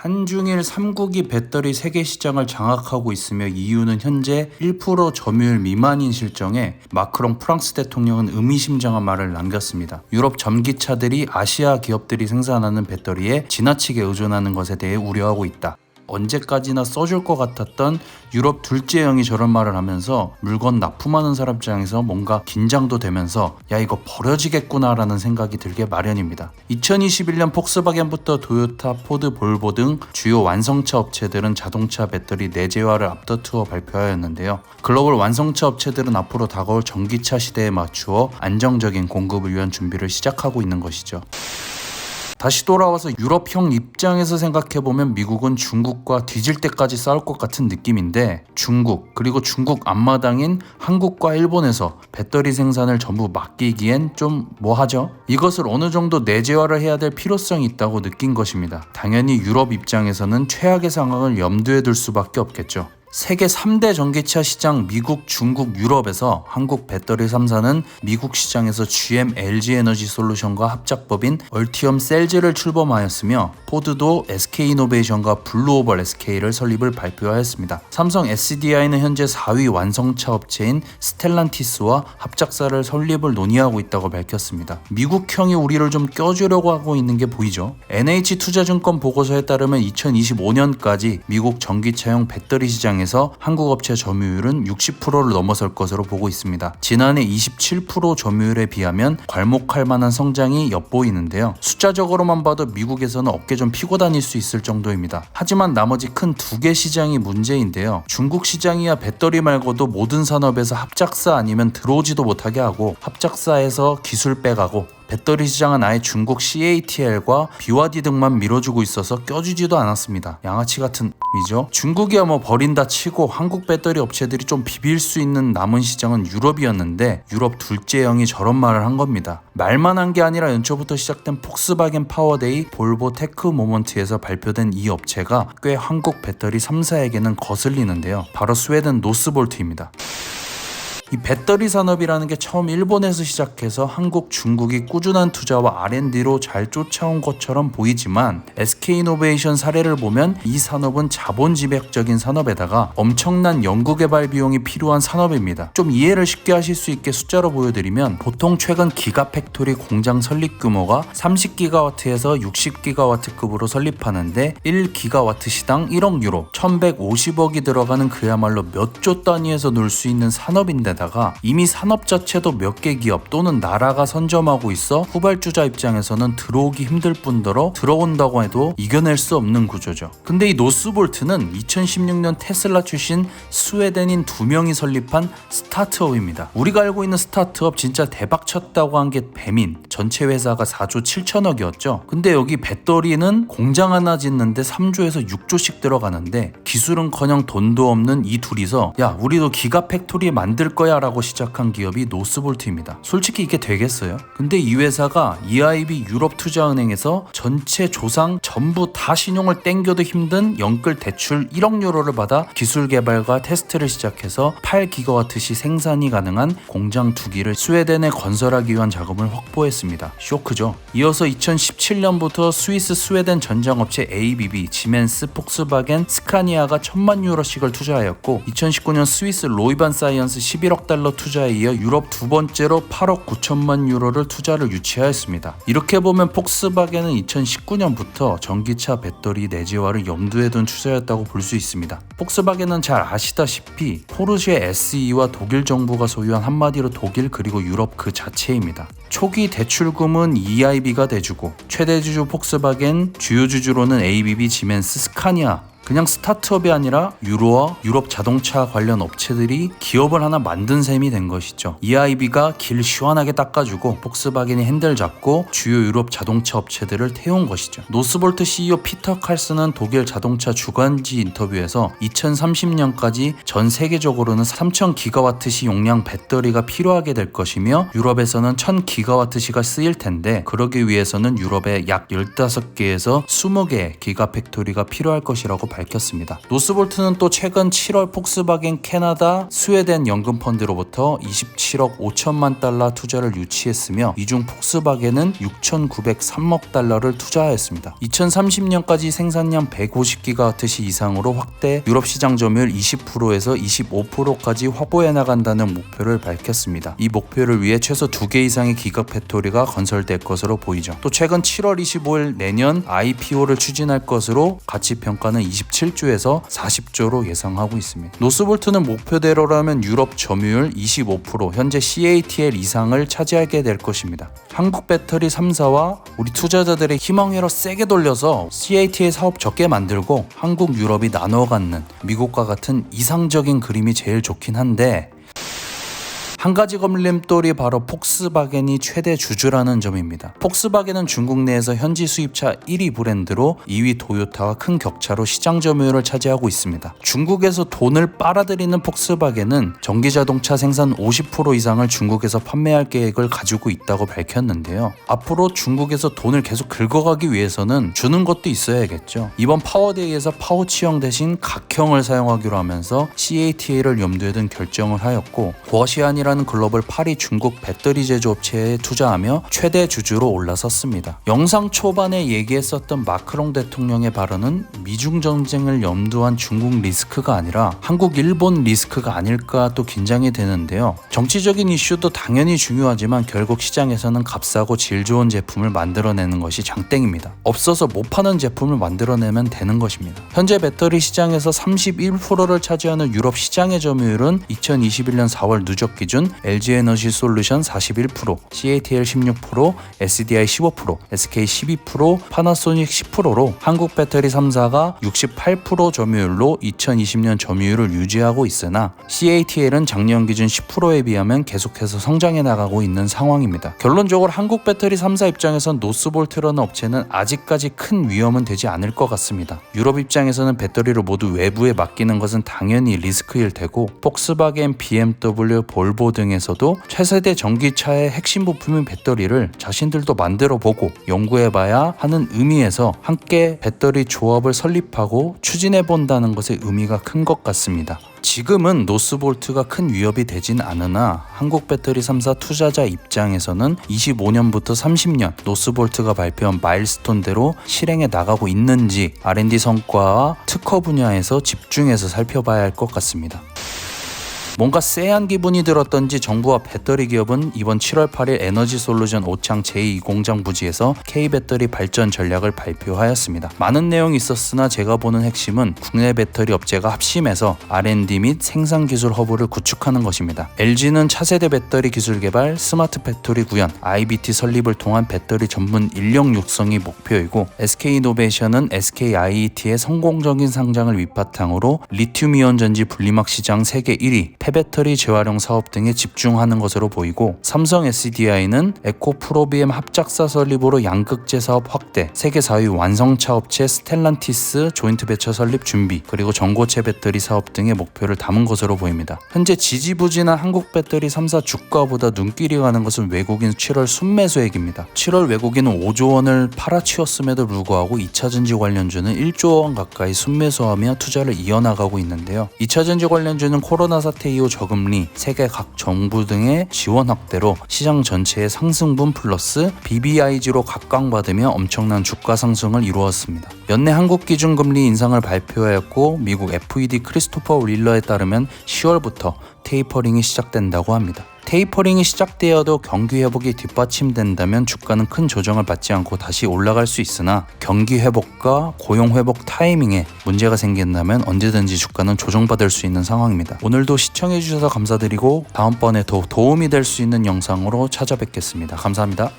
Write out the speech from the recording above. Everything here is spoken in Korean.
한중일 3국이 배터리 세계 시장을 장악하고 있으며 EU는 현재 1% 점유율 미만인 실정에 마크롱 프랑스 대통령은 의미심장한 말을 남겼습니다. 유럽 전기차들이 아시아 기업들이 생산하는 배터리에 지나치게 의존하는 것에 대해 우려하고 있다. 언제까지나 써줄 것 같았던 유럽 둘째 형이 저런 말을 하면서 물건 납품하는 사람 입장에서 뭔가 긴장도 되면서 야 이거 버려지겠구나 라는 생각이 들게 마련입니다. 2021년 폭스바겐부터 도요타, 포드, 볼보 등 주요 완성차 업체들은 자동차 배터리 내재화를 앞다투어 발표하였는데요. 글로벌 완성차 업체들은 앞으로 다가올 전기차 시대에 맞추어 안정적인 공급을 위한 준비를 시작하고 있는 것이죠. 다시 돌아와서 유럽형 입장에서 생각해보면 미국은 중국과 뒤질 때까지 싸울 것 같은 느낌인데 중국 그리고 중국 앞마당인 한국과 일본에서 배터리 생산을 전부 맡기기엔 좀 뭐하죠? 이것을 어느 정도 내재화를 해야 될 필요성이 있다고 느낀 것입니다. 당연히 유럽 입장에서는 최악의 상황을 염두에 둘 수밖에 없겠죠. 세계 3대 전기차 시장 미국, 중국, 유럽에서 한국 배터리 3사는 미국 시장에서 GM LG에너지 솔루션과 합작법인 얼티엄 셀즈를 출범하였으며 포드도 SK이노베이션과 블루오벌 SK를 설립을 발표하였습니다. 삼성 SDI는 현재 4위 완성차 업체인 스텔란티스와 합작사를 설립을 논의하고 있다고 밝혔습니다. 미국형이 우리를 좀 껴주려고 하고 있는 게 보이죠. NH투자증권 보고서에 따르면 2025년까지 미국 전기차용 배터리 시장에 한국 업체 점유율은 60%를 넘어설 것으로 보고 있습니다. 지난해 27% 점유율에 비하면 괄목할 만한 성장이 엿보이는데요. 숫자적으로만 봐도 미국에서는 어깨 좀 피고 다닐 수 있을 정도입니다. 하지만 나머지 큰 두 개 시장이 문제인데요. 중국 시장이야 배터리 말고도 모든 산업에서 합작사 아니면 들어오지도 못하게 하고 합작사에서 기술 빼가고 배터리 시장은 아예 중국 CATL과 BYD 등만 밀어주고 있어서 껴주지도 않았습니다. 양아치 같은 이죠. 중국이야 뭐 버린다 치고 한국 배터리 업체들이 좀 비빌 수 있는 남은 시장은 유럽이었는데 유럽 둘째 형이 저런 말을 한 겁니다. 말만 한 게 아니라 연초부터 시작된 폭스바겐 파워데이, 볼보 테크 모먼트에서 발표된 이 업체가 꽤 한국 배터리 3사에게는 거슬리는데요. 바로 스웨덴 노스볼트입니다. 이 배터리 산업이라는 게 처음 일본에서 시작해서 한국, 중국이 꾸준한 투자와 R&D로 잘 쫓아온 것처럼 보이지만 SK이노베이션 사례를 보면 이 산업은 자본 집약적인 산업에다가 엄청난 연구개발 비용이 필요한 산업입니다. 좀 이해를 쉽게 하실 수 있게 숫자로 보여드리면 보통 최근 기가팩토리 공장 설립 규모가 30기가와트에서 60기가와트급으로 설립하는데 1기가와트 시당 1억 유로, 1150억이 들어가는 그야말로 몇 조 단위에서 놀 수 있는 산업인데다 이미 산업 자체도 몇 개 기업 또는 나라가 선점하고 있어 후발주자 입장에서는 들어오기 힘들 뿐더러 들어온다고 해도 이겨낼 수 없는 구조죠. 근데 이 노스볼트는 2016년 테슬라 출신 스웨덴인 2명이 설립한 스타트업입니다. 우리가 알고 있는 스타트업 진짜 대박 쳤다고 한 게 배민, 전체 회사가 4조 7천억이었죠. 근데 여기 배터리는 공장 하나 짓는데 3조에서 6조씩 들어가는데 기술은커녕 돈도 없는 이 둘이서 야 우리도 기가팩토리 만들 거야 라고 시작한 기업이 노스볼트입니다. 솔직히 이게 되겠어요? 근데 이 회사가 EIB 유럽투자은행에서 전체 조상 전부 다 신용을 땡겨도 힘든 영끌 대출 1억 유로를 받아 기술 개발과 테스트를 시작해서 8기가와트시 생산이 가능한 공장 2기를 스웨덴에 건설하기 위한 자금을 확보했습니다. 쇼크죠? 이어서 2017년부터 스위스 스웨덴 전장업체 ABB, 지멘스, 폭스바겐, 스카니아가 1000만 유로씩을 투자하였고 2019년 스위스 로이반 사이언스 11억 달러 투자에 이어 유럽 두 번째로 8억 9천만 유로를 투자를 유치하였습니다. 이렇게 보면 폭스바겐은 2019년부터 전기차 배터리 내재화를 염두에 둔 투자였다고 볼 수 있습니다. 폭스바겐은 잘 아시다시피 포르쉐 SE와 독일 정부가 소유한 한마디로 독일 그리고 유럽 그 자체입니다. 초기 대출금은 EIB가 대주고 최대 주주 폭스바겐, 주요 주주로는 ABB, 지멘스, 스카니아 그냥 스타트업이 아니라 유로와 유럽 자동차 관련 업체들이 기업을 하나 만든 셈이 된 것이죠. EIB가 길 시원하게 닦아주고 폭스바겐이 핸들 잡고 주요 유럽 자동차 업체들을 태운 것이죠. 노스볼트 CEO 피터 칼슨은 독일 자동차 주간지 인터뷰에서 2030년까지 전 세계적으로는 3000기가와트시 용량 배터리가 필요하게 될 것이며 유럽에서는 1000기가와트시가 쓰일 텐데 그러기 위해서는 유럽에 약 15개에서 20개의 기가팩토리가 필요할 것이라고 밝혔습니다. 노스볼트는 또 최근 7월 폭스바겐 캐나다 스웨덴 연금 펀드로부터 27억 5천만 달러 투자를 유치했으며 이 중 폭스바겐은 6,903억 달러를 투자하였습니다. 2030년까지 생산량 150기가와트 이상으로 확대, 유럽 시장 점유율 20%에서 25%까지 확보해 나간다는 목표를 밝혔습니다. 이 목표를 위해 최소 2개 이상의 기가팩토리가 건설될 것으로 보이죠. 또 최근 7월 25일 내년 IPO를 추진할 것으로 가치평가는 27조에서 40조로 예상하고 있습니다. 노스볼트는 목표대로라면 유럽 점유율 25%, 현재 CATL 이상을 차지하게 될 것입니다. 한국 배터리 3사와 우리 투자자들의 희망회로 세게 돌려서 CATL 사업 적게 만들고 한국, 유럽이 나눠 갖는 미국과 같은 이상적인 그림이 제일 좋긴 한데, 한 가지 걸림돌이 바로 폭스바겐이 최대 주주라는 점입니다. 폭스바겐은 중국 내에서 현지 수입차 1위 브랜드로 2위 도요타와 큰 격차로 시장 점유율을 차지하고 있습니다. 중국에서 돈을 빨아들이는 폭스바겐은 전기자동차 생산 50% 이상을 중국에서 판매할 계획을 가지고 있다고 밝혔는데요. 앞으로 중국에서 돈을 계속 긁어가기 위해서는 주는 것도 있어야겠죠. 이번 파워데이에서 파우치형 대신 각형을 사용하기로 하면서 CATL을 염두에 둔 결정을 하였고, 거시안이라는 글로벌 8위 중국 배터리 제조업체에 투자하며 최대 주주로 올라섰습니다. 영상 초반에 얘기했었던 마크롱 대통령의 발언은 미중 전쟁을 염두한 중국 리스크가 아니라 한국, 일본 리스크가 아닐까 또 긴장이 되는데요. 정치적인 이슈도 당연히 중요하지만 결국 시장에서는 값싸고 질 좋은 제품을 만들어내는 것이 장땡입니다. 없어서 못 파는 제품을 만들어내면 되는 것입니다. 현재 배터리 시장에서 31%를 차지하는 유럽 시장의 점유율은 2021년 4월 누적 기준 LG에너지솔루션 41%, CATL 16%, SDI 15%, SK 12%, 파나소닉 10%로 한국 배터리 3사가 68% 점유율로 2020년 점유율을 유지하고 있으나 CATL은 작년 기준 10%에 비하면 계속해서 성장해 나가고 있는 상황입니다. 결론적으로 한국 배터리 3사 입장에선 노스볼트라는 업체는 아직까지 큰 위험은 되지 않을 것 같습니다. 유럽 입장에서는 배터리를 모두 외부에 맡기는 것은 당연히 리스크일 테고, 폭스바겐, BMW, 볼보 등에서도 차세대 전기차의 핵심 부품인 배터리를 자신들도 만들어보고 연구해봐야 하는 의미에서 함께 배터리 조합을 설립하고 추진해본다는 것의 의미가 큰 것 같습니다. 지금은 노스볼트가 큰 위협이 되진 않으나 한국 배터리 3사 투자자 입장에서는 25년부터 30년 노스볼트가 발표한 마일스톤대로 실행해 나가고 있는지 R&D 성과와 특허 분야에서 집중해서 살펴봐야 할 것 같습니다. 뭔가 쎄한 기분이 들었던지 정부와 배터리 기업은 이번 7월 8일 에너지솔루션 오창 제2공장 부지에서 K배터리 발전 전략을 발표하였습니다. 많은 내용이 있었으나 제가 보는 핵심은 국내 배터리 업체가 합심해서 R&D 및 생산 기술 허브를 구축하는 것입니다. LG는 차세대 배터리 기술 개발, 스마트 배터리 구현, IBT 설립을 통한 배터리 전문 인력 육성이 목표이고, SK이노베이션은 SKIET의 성공적인 상장을 밑바탕으로 리튬이온 전지 분리막 시장 세계 1위, 폐배터리 재활용 사업 등에 집중하는 것으로 보이고, 삼성 SDI는 에코프로비엠 합작사 설립으로 양극재 사업 확대, 세계 4위 완성차 업체 스텔란티스 조인트 베처 설립 준비, 그리고 전고체 배터리 사업 등의 목표를 담은 것으로 보입니다. 현재 지지부진한 한국 배터리 3사 주가보다 눈길이 가는 것은 외국인 7월 순매수액입니다. 7월 외국인은 5조 원을 팔아치웠음에도 불구하고 2차전지 관련주는 1조 원 가까이 순매수하며 투자를 이어나가고 있는데요. 2차전지 관련주는 코로나 사태 이후 저금리, 세계 각 정부 등의 지원 확대로 시장 전체의 상승분 플러스 BBIG로 각광받으며 엄청난 주가 상승을 이루었습니다. 연내 한국 기준금리 인상을 발표하였고, 미국 FED 크리스토퍼 윌러에 따르면 10월부터 테이퍼링이 시작된다고 합니다. 테이퍼링이 시작되어도 경기 회복이 뒷받침된다면 주가는 큰 조정을 받지 않고 다시 올라갈 수 있으나, 경기 회복과 고용 회복 타이밍에 문제가 생긴다면 언제든지 주가는 조정받을 수 있는 상황입니다. 오늘도 시청해주셔서 감사드리고 다음번에 더 도움이 될 수 있는 영상으로 찾아뵙겠습니다. 감사합니다.